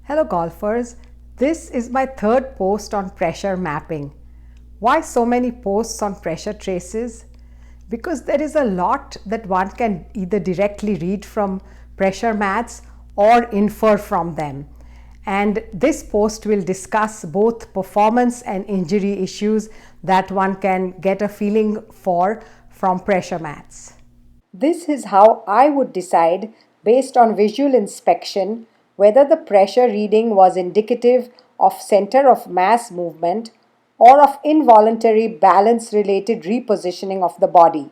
Hello golfers, this is my third post on pressure mapping. Why so many posts on pressure traces? Because there is a lot that one can either directly read from pressure mats or infer from them. And this post will discuss both performance and injury issues that one can get a feeling for from pressure mats. This is how I would decide, based on visual inspection, whether the pressure reading was indicative of center of mass movement or of involuntary balance related repositioning of the body.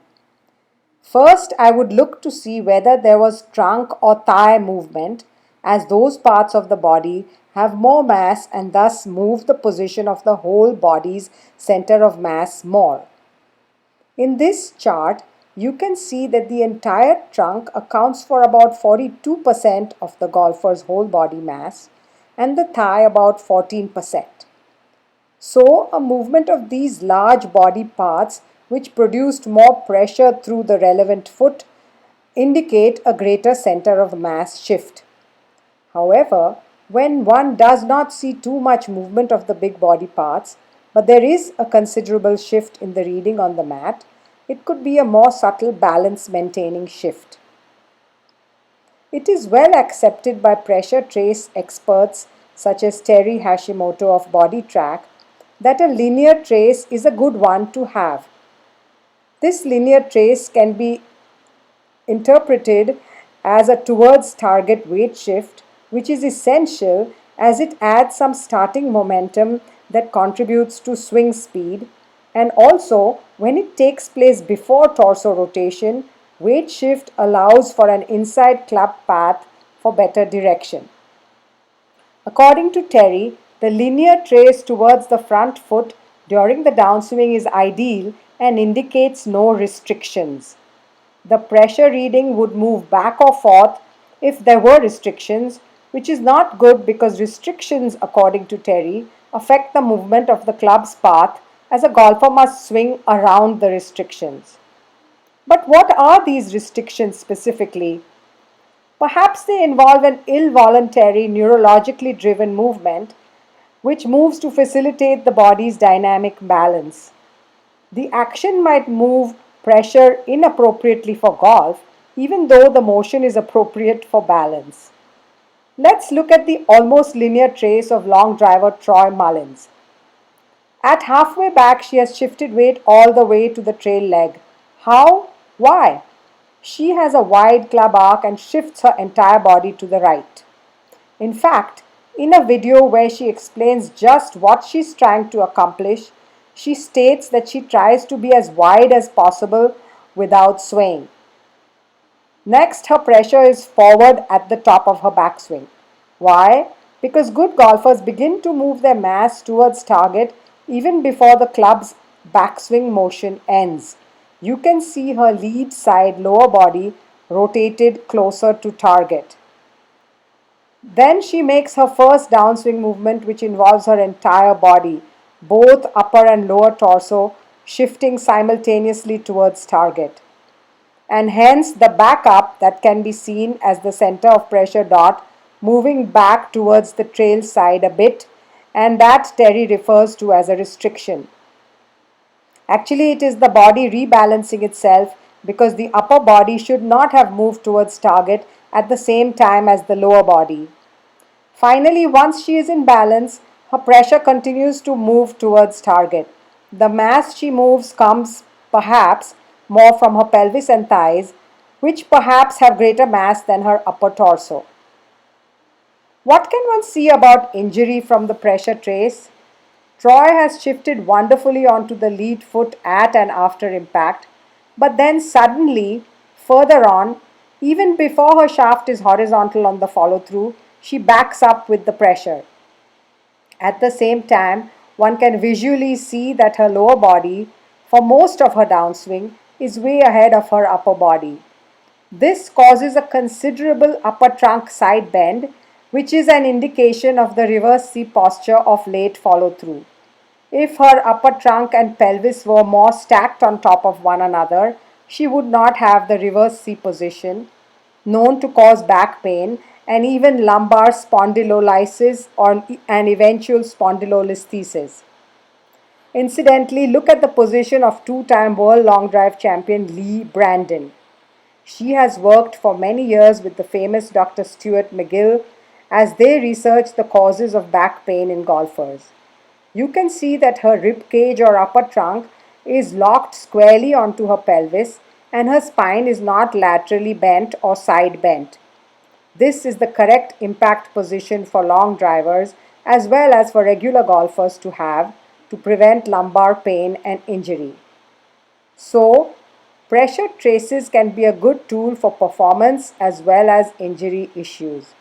First, I would look to see whether there was trunk or thigh movement, as those parts of the body have more mass and thus move the position of the whole body's center of mass more. In this chart, you can see that the entire trunk accounts for about 42% of the golfer's whole body mass and the thigh about 14%. So, a movement of these large body parts which produced more pressure through the relevant foot indicate a greater center of mass shift. However, when one does not see too much movement of the big body parts, but there is a considerable shift in the reading on the mat, it could be a more subtle balance maintaining shift. It is well accepted by pressure trace experts such as Terry Hashimoto of BodiTrak that a linear trace is a good one to have. This linear trace can be interpreted as a towards target weight shift, which is essential as it adds some starting momentum that contributes to swing speed, and also when it takes place before torso rotation, weight shift allows for an inside club path for better direction. According to Terry, the linear trace towards the front foot during the downswing is ideal and indicates no restrictions. The pressure reading would move back or forth if there were restrictions, which is not good because restrictions, according to Terry, affect the movement of the club's path as a golfer must swing around the restrictions. But what are these restrictions specifically? Perhaps they involve an involuntary neurologically driven movement which moves to facilitate the body's dynamic balance. The action might move pressure inappropriately for golf, even though the motion is appropriate for balance. Let's look at the almost linear trace of long driver Troy Mullins. At halfway back, she has shifted weight all the way to the trail leg. How? Why? She has a wide club arc and shifts her entire body to the right. In fact, in a video where she explains just what she's trying to accomplish, she states that she tries to be as wide as possible without swaying. Next, her pressure is forward at the top of her backswing. Why? Because good golfers begin to move their mass towards target even before the club's backswing motion ends. You can see her lead side lower body rotated closer to target. Then she makes her first downswing movement, which involves her entire body, both upper and lower torso, shifting simultaneously towards target. And hence the back up that can be seen as the center of pressure dot moving back towards the trail side a bit, and that Terry refers to as a restriction. Actually, it is the body rebalancing itself because the upper body should not have moved towards target at the same time as the lower body. Finally, once she is in balance, her pressure continues to move towards target. The mass she moves comes perhaps more from her pelvis and thighs, which perhaps have greater mass than her upper torso. What can one see about injury from the pressure trace? Troy has shifted wonderfully onto the lead foot at and after impact, but then suddenly, further on, even before her shaft is horizontal on the follow through, she backs up with the pressure. At the same time, one can visually see that her lower body, for most of her downswing, is way ahead of her upper body. This causes a considerable upper trunk side bend, which is an indication of the reverse C posture of late follow through. If her upper trunk and pelvis were more stacked on top of one another, she would not have the reverse C position, known to cause back pain, and even lumbar spondylolysis or an eventual spondylolisthesis. Incidentally, look at the position of two-time world long drive champion Lee Brandon. She has worked for many years with the famous Dr. Stuart McGill as they research the causes of back pain in golfers. You can see that her rib cage or upper trunk is locked squarely onto her pelvis and her spine is not laterally bent or side bent. This is the correct impact position for long drivers as well as for regular golfers to have to prevent lumbar pain and injury. So, pressure traces can be a good tool for performance as well as injury issues.